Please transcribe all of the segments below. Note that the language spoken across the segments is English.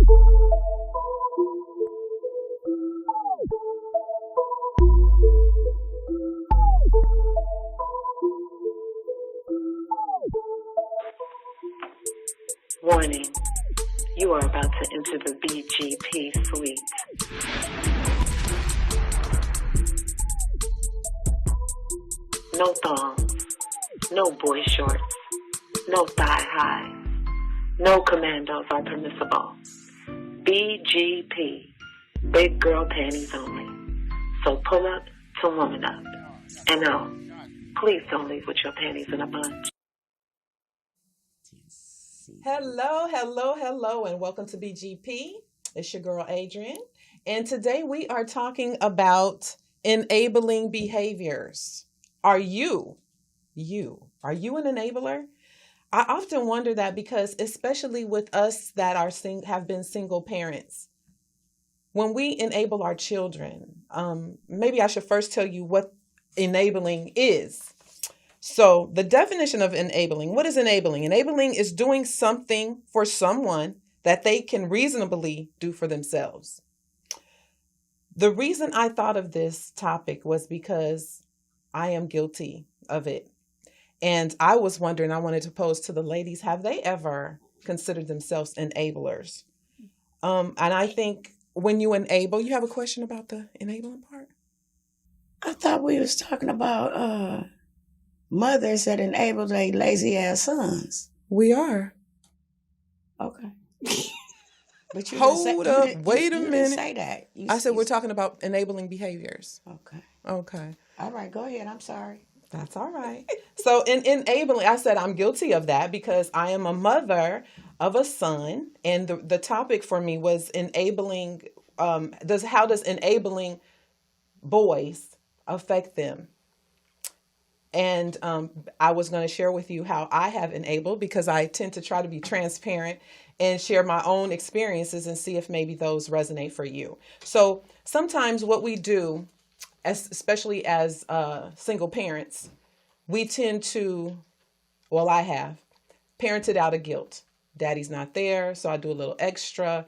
Warning, you are about to enter the BGP suite. No thongs, no boy shorts, no thigh highs, no commandos are permissible. BGP, big girl panties only. So pull up to woman up. And no, please don't leave with your panties in a bunch. Hello, and welcome to BGP. It's your girl, Adrianne. And today we are talking about enabling behaviors. Are you an enabler? I often wonder that because especially with us that have been single parents, when we enable our children, maybe I should first tell you what enabling is. So the definition of enabling, what is enabling? Enabling is doing something for someone that they can reasonably do for themselves. The reason I thought of this topic was because I am guilty of it. And I was wondering, I wanted to pose to the ladies, have they ever considered themselves enablers? And I think when you enable, you have a question about the enabling part? I thought we was talking about mothers that enable their lazy ass sons. We are. Okay. But you wait a minute. Didn't say that. I said we're talking about enabling behaviors. Okay. All right, go ahead. I'm sorry. That's all right. So in enabling, I said I'm guilty of that because I am a mother of a son, and the topic for me was enabling. How does enabling boys affect them? And I was going to share with you how I have enabled, because I tend to try to be transparent and share my own experiences and see if maybe those resonate for you. So sometimes what we do, especially as single parents, we tend to, I have parented out of guilt. Daddy's not there, so I do a little extra.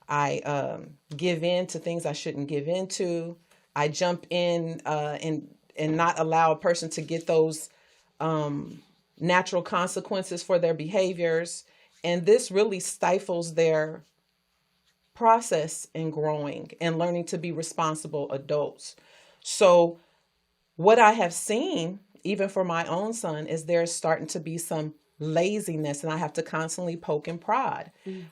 I give in to things I shouldn't give into. I jump in and not allow a person to get those natural consequences for their behaviors. And this really stifles their process in growing and learning to be responsible adults. So what I have seen, even for my own son, is there's starting to be some laziness, and I have to constantly poke and prod.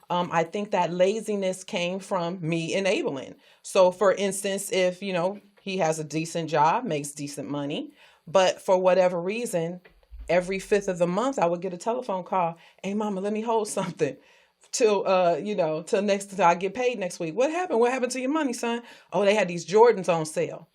I think that laziness came from me enabling. So for instance, if, he has a decent job, makes decent money, but for whatever reason, every 5th of the month, I would get a telephone call. Hey, mama, let me hold something till I get paid next week. What happened? What happened to your money, son? Oh, they had these Jordans on sale.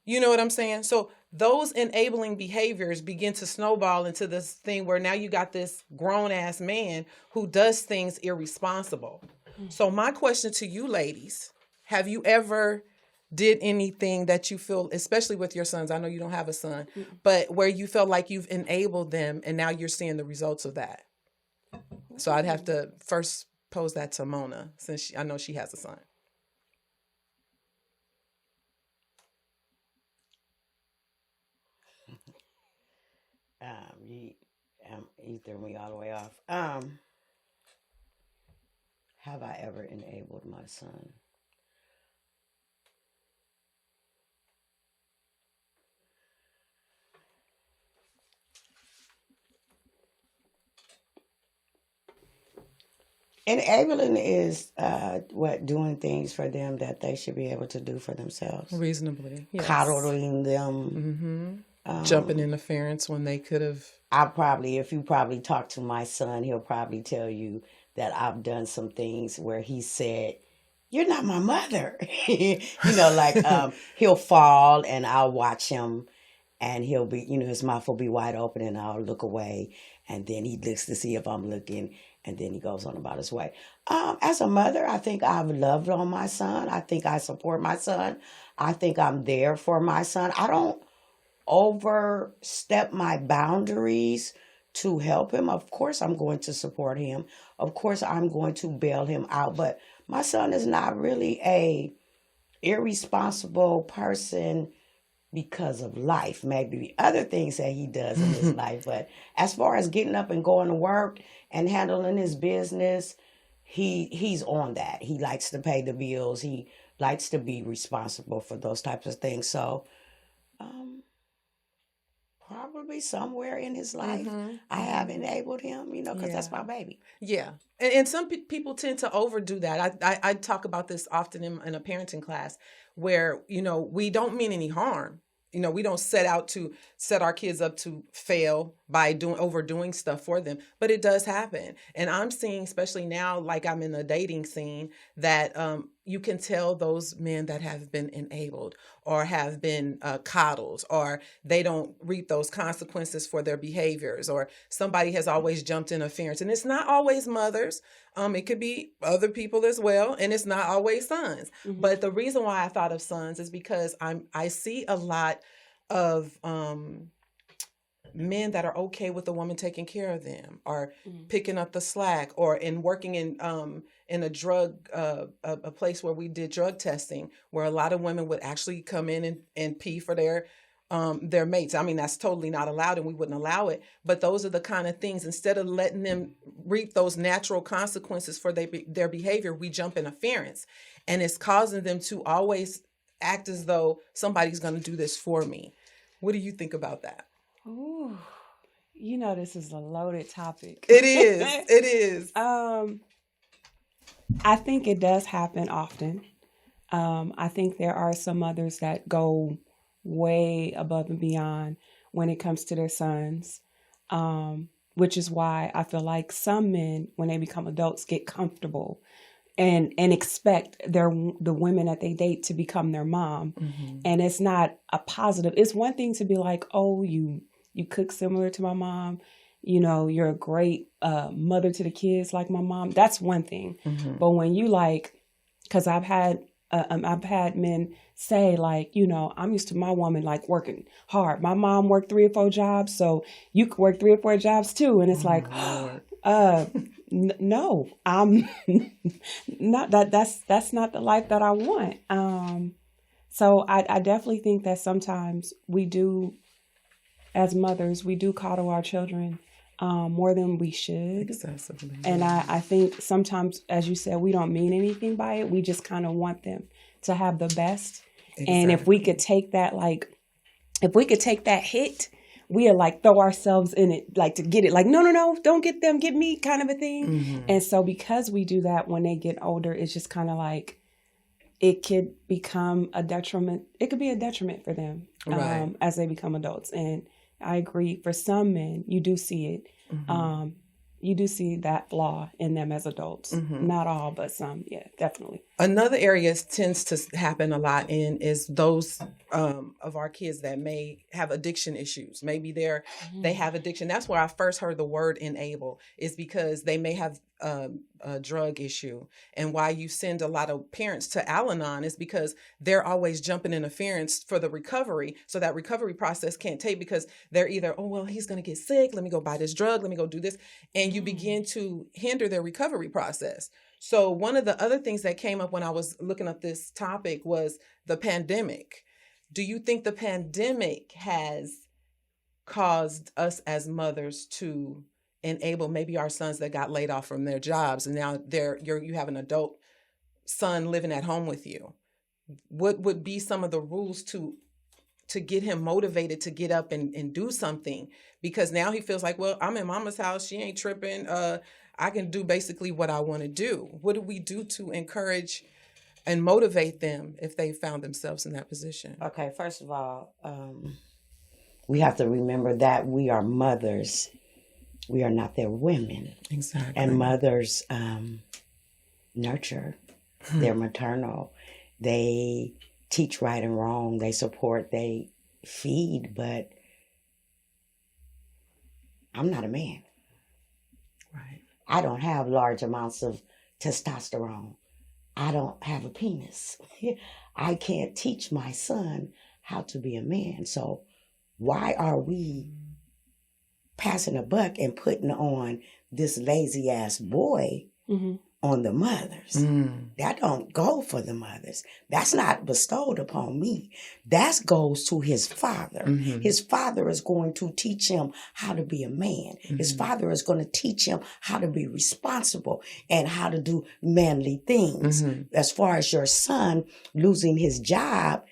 You know what I'm saying? So those enabling behaviors begin to snowball into this thing where now you got this grown ass man who does things irresponsible. So my question to you ladies, have you ever did anything that you feel, especially with your sons, I know you don't have a son, but where you felt like you've enabled them and now you're seeing the results of that? So I'd have to first pose that to Mona, since I know she has a son. You threw me all the way off. Have I ever enabled my son? Enabling is doing things for them that they should be able to do for themselves. Reasonably, yes. Coddling them. Jumping interference when they could have. If you probably talk to my son, he'll probably tell you that I've done some things where he said, "You're not my mother." He'll fall and I'll watch him, and he'll be, his mouth will be wide open and I'll look away, and then he looks to see if I'm looking, and then he goes on about his way. As a mother, I think I've loved on my son. I think I support my son. I think I'm there for my son. I don't overstep my boundaries to help him. Of course, I'm going to support him. Of course, I'm going to bail him out. But my son is not really a irresponsible person because of life. Maybe the other things that he does in his life. But as far as getting up and going to work and handling his business, he's on that. He likes to pay the bills. He likes to be responsible for those types of things. So probably somewhere in his life, I have enabled him, because that's my baby. Yeah. And some people tend to overdo that. I talk about this often in a parenting class where, we don't mean any harm. We don't set out to set our kids up to fail by overdoing stuff for them, but it does happen. And I'm seeing, especially now, like I'm in the dating scene, that you can tell those men that have been enabled or have been coddled, or they don't reap those consequences for their behaviors, or somebody has always jumped interference. And it's not always mothers. It could be other people as well. And it's not always sons. Mm-hmm. But the reason why I thought of sons is because I see a lot of men that are okay with a woman taking care of them, or picking up the slack, or in working in a drug a place where we did drug testing, where a lot of women would actually come in and pee for their mates. I mean, that's totally not allowed, and we wouldn't allow it. But those are the kind of things, instead of letting them reap those natural consequences for their behavior, we jump interference. And it's causing them to always act as though somebody's going to do this for me. What do you think about that? Ooh, this is a loaded topic. It is. It is. I think it does happen often. I think there are some mothers that go way above and beyond when it comes to their sons, which is why I feel like some men, when they become adults, get comfortable and expect the women that they date to become their mom. Mm-hmm. And it's not a positive. It's one thing to be like, oh, you cook similar to my mom. You're a great mother to the kids like my mom. That's one thing. Mm-hmm. But when you because I've had men say I'm used to my woman working hard. My mom worked 3 or 4 jobs, so you could work 3 or 4 jobs too. And it's no, I'm not that. That's not the life that I want. So I definitely think that sometimes we do, as mothers, we do coddle our children more than we should. Excessively. And I think sometimes, as you said, we don't mean anything by it. We just kind of want them to have the best. Exactly. And if we could take that, hit, we'll throw ourselves in it, to get it. No, don't get them, get me, kind of a thing. Mm-hmm. And so because we do that, when they get older, it's just kind of it could become a detriment. It could be a detriment for them right. As they become adults. And I agree. For some men, you do see it. Mm-hmm. You do see that flaw in them as adults. Mm-hmm. Not all, but some. Yeah, definitely. Another area tends to happen a lot in is those of our kids that may have addiction issues. Maybe they have addiction. That's where I first heard the word enable, is because they may have a drug issue. And why you send a lot of parents to Al-Anon is because they're always jumping interference for the recovery. So that recovery process can't take, because they're either, oh, well, he's going to get sick. Let me go buy this drug. Let me go do this. And you begin to hinder their recovery process. So one of the other things that came up when I was looking at this topic was the pandemic. Do you think the pandemic has caused us as mothers to enable maybe our sons that got laid off from their jobs, and now you have an adult son living at home with you? What would be some of the rules to get him motivated to get up and do something? Because now he feels like, well, I'm in mama's house. She ain't tripping. I can do basically what I want to do. What do we do to encourage and motivate them if they found themselves in that position? Okay, first of all, we have to remember that we are mothers. We are not their women. Exactly. And mothers nurture. They're maternal. They teach right and wrong. They support. They feed. But I'm not a man. Right. I don't have large amounts of testosterone. I don't have a penis. I can't teach my son how to be a man. So why are we passing a buck and putting on this lazy ass boy Mm-hmm. on the mothers. That don't go for the mothers. That's not bestowed upon me. That goes to his father. His father is going to teach him how to be a man. His father is going to teach him how to be responsible and how to do manly things. As far as your son losing his job,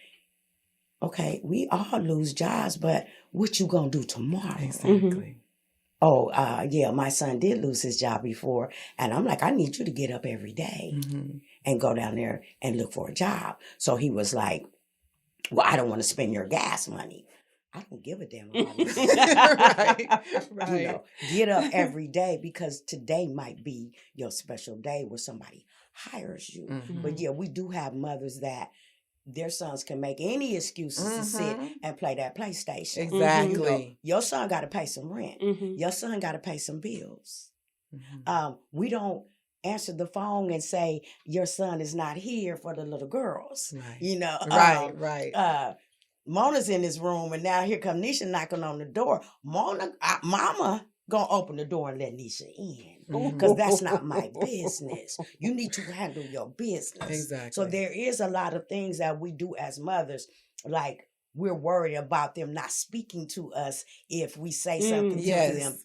okay, we all lose jobs, but what you gonna do tomorrow? Exactly. Oh, yeah, my son did lose his job before. And I'm like, I need you to get up every day and go down there and look for a job. So he was like, well, I don't want to spend your gas money. I don't give a damn about this. Right. You know, get up every day because today might be your special day where somebody hires you. But yeah, we do have mothers that their sons can make any excuses to sit and play that PlayStation. Exactly. You know, your son got to pay some rent. Your son got to pay some bills. We don't answer the phone and say, your son is not here for the little girls. Right. You know, Right. Mona's in this room and now here come Neisha knocking on the door. Mama gonna open the door and let Neisha in. Because that's not my business. You need to handle your business. Exactly. So there is a lot of things that we do as mothers, like we're worried about them not speaking to us if we say something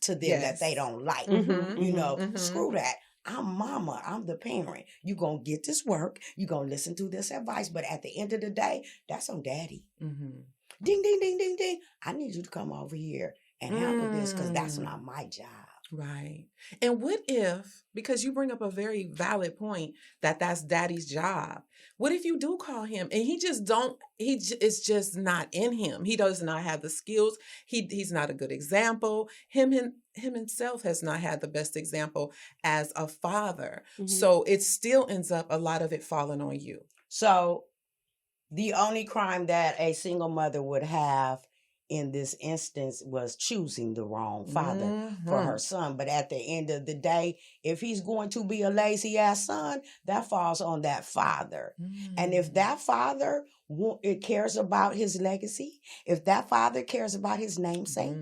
to them that they don't like. You know, screw that. I'm mama. I'm the parent. You're going to get this work. You're going to listen to this advice. But at the end of the day, that's on daddy. Ding, ding, ding, ding, ding. I need you to come over here and handle this because that's not my job. Right. And what if, because you bring up a very valid point that that's daddy's job. What if you do call him and it's just not in him. He does not have the skills. He's not a good example. Him himself has not had the best example as a father. So it still ends up a lot of it falling on you. So the only crime that a single mother would have in this instance was choosing the wrong father for her son. But at the end of the day, if he's going to be a lazy ass son, that falls on that father. And if that father cares about his legacy, if that father cares about his namesake,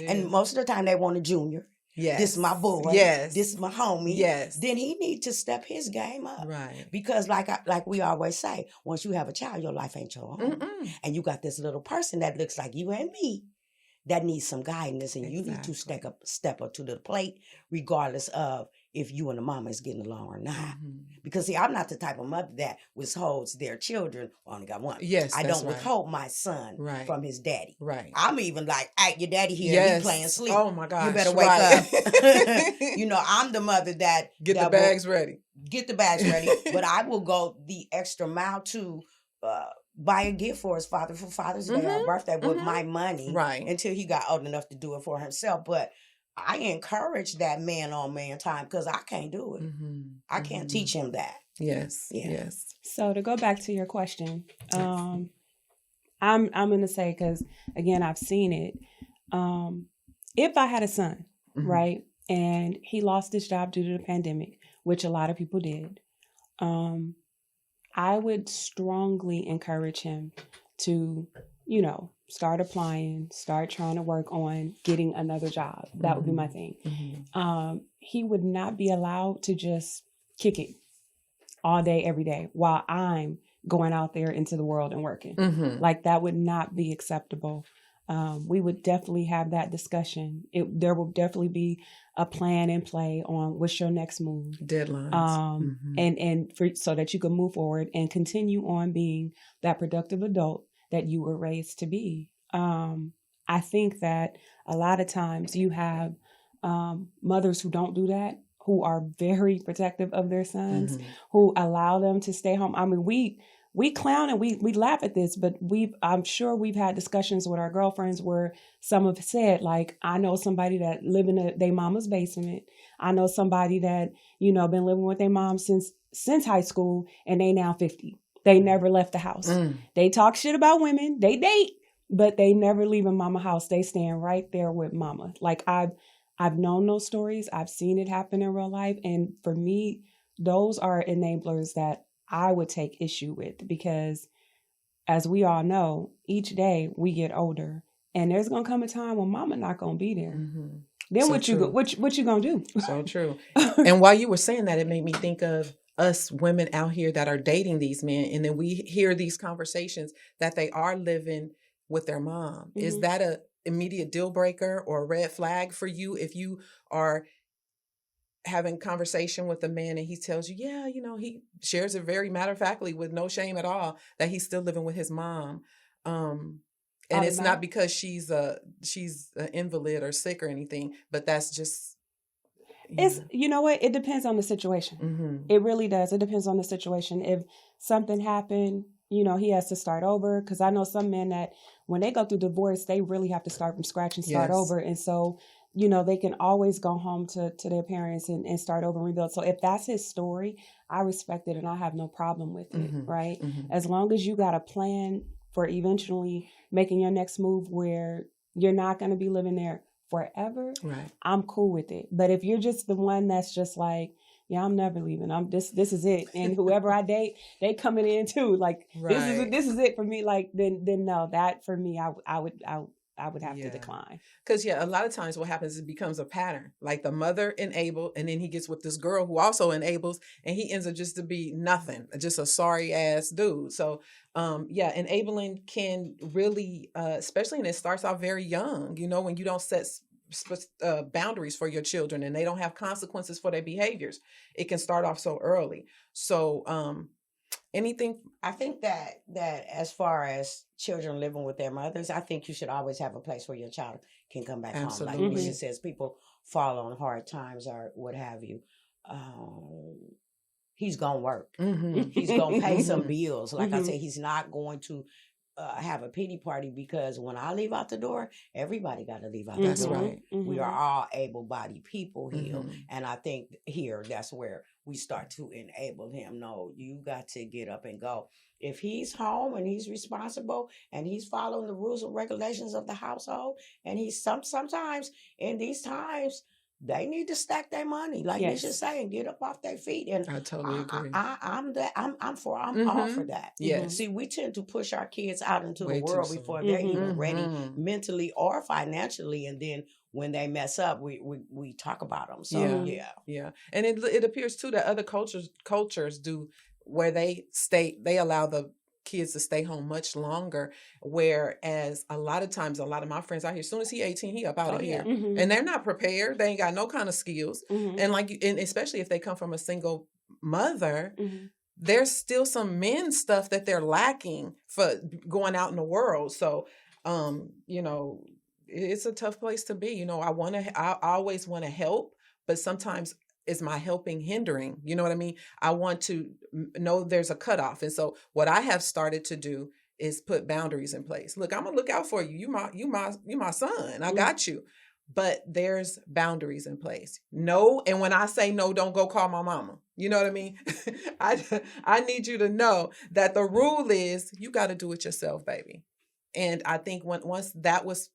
and most of the time they want a junior. Yes. This is my boy. Yes. This is my homie. Yes. Then he needs to step his game up. Right. Because like we always say, once you have a child, your life ain't your own. And you got this little person that looks like you and me that needs some guidance, and you need to step up to the plate regardless of if you and the mama is getting along or not. Because see, I'm not the type of mother that withholds their children. I only got one. Yes, I don't withhold my son from his daddy. Right. I'm even like, hey, your daddy here, and he playing sleep. Oh my gosh. You better wake up. You know, I'm the mother that get the bags ready. Get the bags ready. But I will go the extra mile to buy a gift for his father for Father's Day or birthday with my money. Right. Until he got old enough to do it for himself. But I encourage that man on man time because I can't do it. I can't teach him that. Yes. Yeah. Yes. So to go back to your question, I'm going to say, because again, I've seen it. If I had a son, right, and he lost his job due to the pandemic, which a lot of people did, I would strongly encourage him to, you know, start applying, start trying to work on getting another job. That would be my thing. He would not be allowed to just kick it all day, every day, while I'm going out there into the world and working. Like that would not be acceptable. We would definitely have that discussion. There will definitely be a plan in play on what's your next move. Deadlines. And so that you can move forward and continue on being that productive adult that you were raised to be. I think that a lot of times you have mothers who don't do that, who are very protective of their sons, who allow them to stay home. I mean, we clown and we laugh at this, but I'm sure we've had discussions with our girlfriends where some have said, like, I know somebody that live in their mama's basement. I know somebody that, you know, been living with their mom since high school, and they now 50. They never left the house. They talk shit about women. They date, but they never leave a mama house. They stand right there with mama. Like I've known those stories. I've seen it happen in real life. And for me, those are enablers that I would take issue with, because as we all know, each day we get older And there's gonna come a time when mama not gonna be there. Mhm. Then So what you true. what you gonna do? So true. And while you were saying that, it made me think of us women out here that are dating these men, and then we hear these conversations that they are living with their mom. Is Mhm. that a immediate deal breaker or a red flag for you if you are having conversation with a man and he tells you, yeah, he shares it very matter of factly with no shame at all that he's still living with his mom. And it's not Automatic. because she's an invalid or sick or anything, but that's just It's you know what? It depends on the situation. Mm-hmm. It really does. It depends on the situation. If something happened, he has to start over. Because I know some men that when they go through divorce, they really have to start from scratch and start Yes. over. And so, they can always go home to their parents and start over and rebuild. So if that's his story, I respect it and I have no problem with it, Mhm. right? Mhm. As long as you got a plan for eventually making your next move where you're not going to be living there forever, Right. I'm cool with it. But if you're just the one that's just like, yeah, I'm never leaving. This is it. And whoever I date, they coming in too. Like Right. this is it for me. Like then no, that for me, I would have to decline. Because a lot of times what happens is it becomes a pattern. Like the mother enabled, and then he gets with this girl who also enables, and he ends up just to be nothing, just a sorry ass dude. So, enabling can really, especially when it starts off very young. When you don't set boundaries for your children and they don't have consequences for their behaviors, it can start off so early. So, anything. I think that as far as children living with their mothers, I think you should always have a place where your child can come back Absolutely. home. Like Neisha says, people fall on hard times or what have you. He's gonna work. Mm-hmm. He's gonna pay some Mhm. bills. Like I Mhm. said, he's not going to have a pity party because when I leave out the door, everybody got to leave out That's the door. right. We are all able-bodied people here. Mhm. And I think here, that's where we start to enable him. No, you got to get up and go. If he's home and he's responsible and he's following the rules and regulations of the household, and he's sometimes in these times, they need to stack their money, like Yes. Nisha's saying, get up off their feet. And I totally agree. I'm all for Mhm. that. Yes. See, we tend to push our kids out into Way the too world soon. before they're even ready Mhm. mentally or financially, and then when they mess up, we talk about them. So Yeah. yeah. And it appears too that other cultures do where they allow the kids to stay home much longer, whereas a lot of times a lot of my friends out here, as soon as he 18, he up out of Oh, yeah. here. Mhm. And they're not prepared. They ain't got no kind of skills. Mhm. And especially if they come from a single mother, Mhm. there's still some men stuff that they're lacking for going out in the world. So, it's a tough place to be. I always want to help, but sometimes is my helping hindering? You know what I mean? I want to know there's a cutoff. And so what I have started to do is put boundaries in place. Look, I'm gonna look out for you. You my son. I got you. But there's boundaries in place. No, and when I say no, don't go call my mama. You know what I mean? I need you to know that the rule is you got to do it yourself, baby. And I think once that was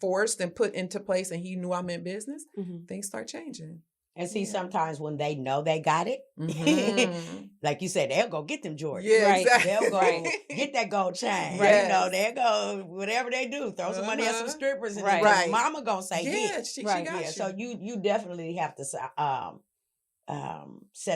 forced and put into place, and he knew I meant business, Mhm. things start changing. And see, Yeah. sometimes when they know they got it, Mhm. like you said, they'll go get them Jordans. Yeah, Right. exactly. They'll go get that gold chain. Yes. They'll go whatever they do, throw some money at some strippers, and Right. then Right. mama gonna say, Yeah, "Yeah, she Right. got yeah." you. So you definitely have to set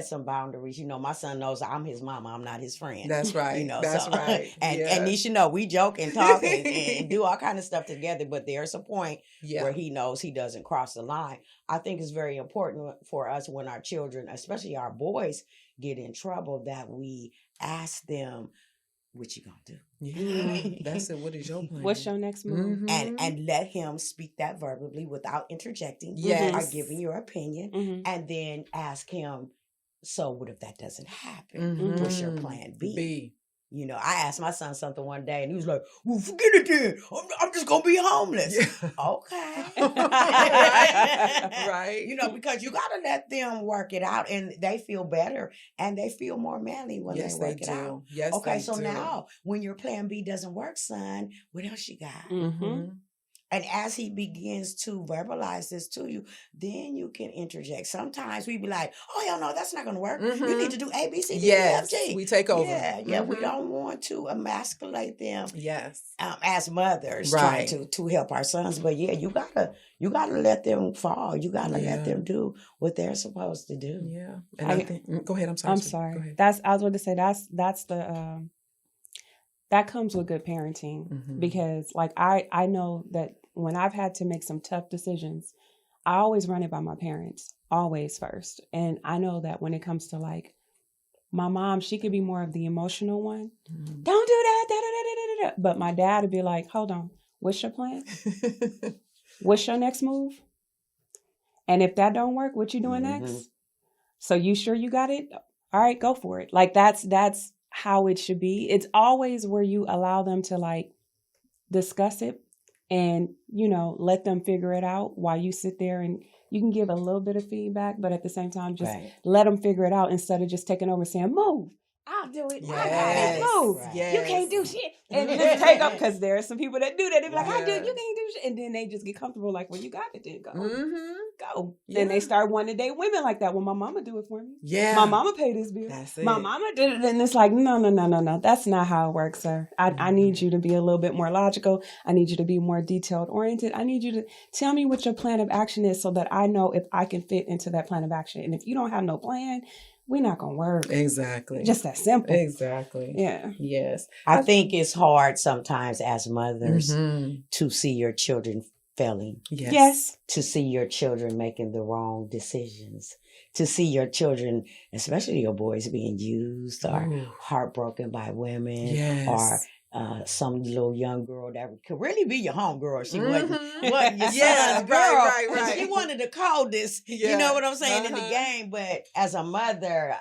some boundaries. My son knows I'm his mama. I'm not his friend. That's right. That's so, right. And Yeah. Nisha we joke and talk and do all kind of stuff together. But there's a point Yeah. where he knows he doesn't cross the line. I think it's very important for us when our children, especially our boys, get in trouble that we ask them, "What you gonna do?" Yeah. That's it. What is your plan? What's your next move? Mhm. And let him speak that verbally without interjecting Yes. or giving your opinion, Mhm. and then ask him, "So what if that doesn't happen? What's your plan B?" I asked my son something one day, and he was like, "Well, forget it then. I'm just gonna be homeless." Yeah. Okay. Right. Because you gotta let them work it out, and they feel better, and they feel more manly when Yes, they they work it do. out. Yes, Okay, they so do. now when your plan B doesn't work, son, what else you got? Mhm. And as he begins to verbalize this to you, then you can interject. Sometimes we be like, oh, hell no, that's not going to work. You need to do A, B, C, D, E, F, G. We take over. Yeah. We don't want to emasculate them. Yes. As mothers trying to help our sons. But yeah, you gotta let them fall. You gotta let them do what they're supposed to do. Yeah. And I think, go ahead. I'm sorry. I'm sorry. Go ahead. I was going to say that's the that comes with good parenting, because like I know that when I've had to make some tough decisions, I always run it by my parents, always first. And I know that when it comes to like my mom, she could be more of the emotional one. Don't do that. Da, da, da, da, da, da. But my dad would be like, hold on, what's your plan? What's your next move? And if that don't work, what you doing next? So you sure you got it? All right, go for it. Like that's how it should be. It's always where you allow them to like discuss it and, you know, let them figure it out while you sit there, and you can give a little bit of feedback, but at the same time, just let them figure it out instead of just taking over and saying, move. I'll do it. I got it. Move. Yes. You can't do shit. And just take up, because there are some people that do that. They be like, I do it. You can't do shit. And then they just get comfortable. Like, well, you got it. Then go. Go. Then they start wanting to date women like that. Well, my mama do it for me. Yeah. My mama paid this bill. That's it. My mama did it. And it's like, no. That's not how it works, sir. I need you to be a little bit more logical. I need you to be more detailed oriented. I need you to tell me what your plan of action is so that I know if I can fit into that plan of action. And if you don't have no plan, we're not going to work. Exactly. Just that simple. Exactly. Yeah. Yes. I think it's hard sometimes as mothers to see your children failing. Yes. To see your children making the wrong decisions. To see your children, especially your boys, being used or heartbroken by women or some little young girl that could really be your homegirl. She wasn't your son's girl. Right. She wanted the coldest. You know what I'm saying, in the game. But as a mother,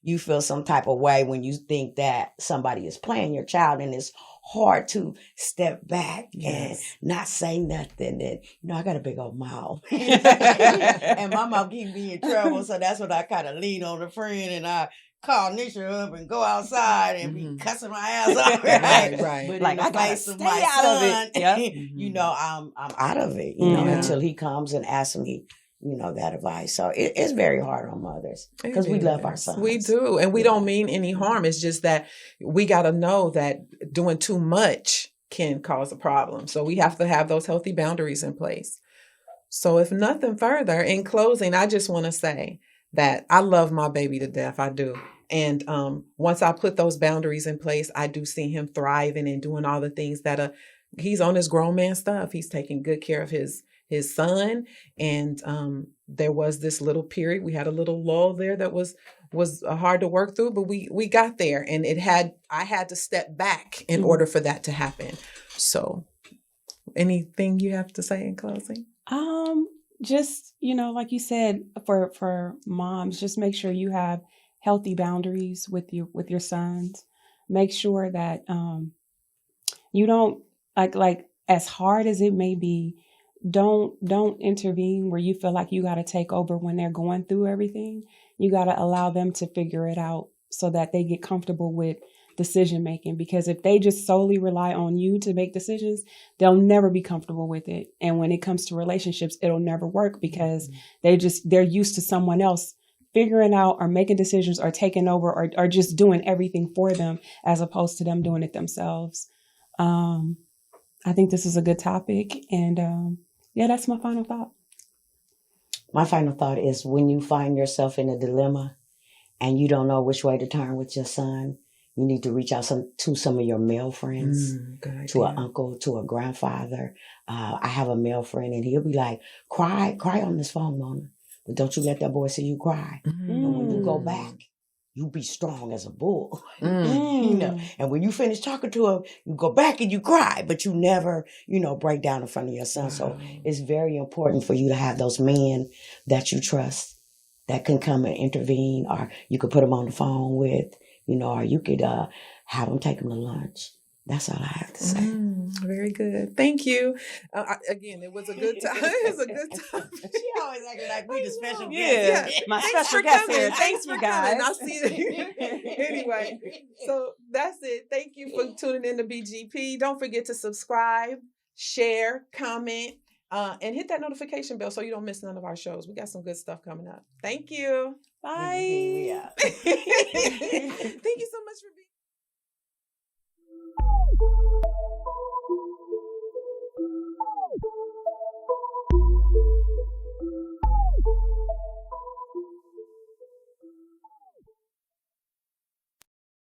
you feel some type of way when you think that somebody is playing your child, and it's hard to step back and not say nothing. And, you know, I got a big old mouth. And my mouth keep me in trouble. So that's when I kind of lean on a friend, and I call Neisha up and go outside and be cussing my ass off. Right. But like, in the face of my son, you know, I'm out of it, you know, until he comes and asks me, you know, that advice. So it's very hard on mothers because we love our sons. We do. And we don't mean any harm. It's just that we got to know that doing too much can cause a problem. So we have to have those healthy boundaries in place. So if nothing further, in closing, I just want to say that I love my baby to death. I do. And once I put those boundaries in place, I do see him thriving and doing all the things that he's on his grown man stuff. He's taking good care of his son. And there was this little period. We had a little lull there that was hard to work through, but we got there. And I had to step back in order for that to happen. So anything you have to say in closing? Just, you know, like you said, for moms, just make sure you have healthy boundaries with your sons. Make sure that you don't like as hard as it may be, don't intervene where you feel like you got to take over when they're going through everything. You got to allow them to figure it out so that they get comfortable with decision making, because if they just solely rely on you to make decisions, they'll never be comfortable with it. And when it comes to relationships, it'll never work because they're used to someone else figuring out or making decisions or taking over or just doing everything for them as opposed to them doing it themselves. I think this is a good topic. And that's my final thought. My final thought is, when you find yourself in a dilemma and you don't know which way to turn with your son, you need to reach out to some of your male friends, to an uncle, to a grandfather. I have a male friend, and he'll be like, cry on this phone, Mona. But don't you let that boy see you cry. And when you go back, you be strong as a bull. You know. And when you finish talking to him, you go back and you cry, but you never, break down in front of your son. So it's very important for you to have those men that you trust that can come and intervene, or you could put them on the phone with, or you could have them take them to lunch. That's all I have to say. Very good. Thank you. Again, it was a good time. It was a good time. She always acting like we the special guest. Yeah, my special guest here. Thanks, you guys. I'll see you. Anyway, so that's it. Thank you for tuning in to BGP. Don't forget to subscribe, share, comment, and hit that notification bell so you don't miss none of our shows. We got some good stuff coming up. Thank you. Bye. Yeah. Thank you so much for being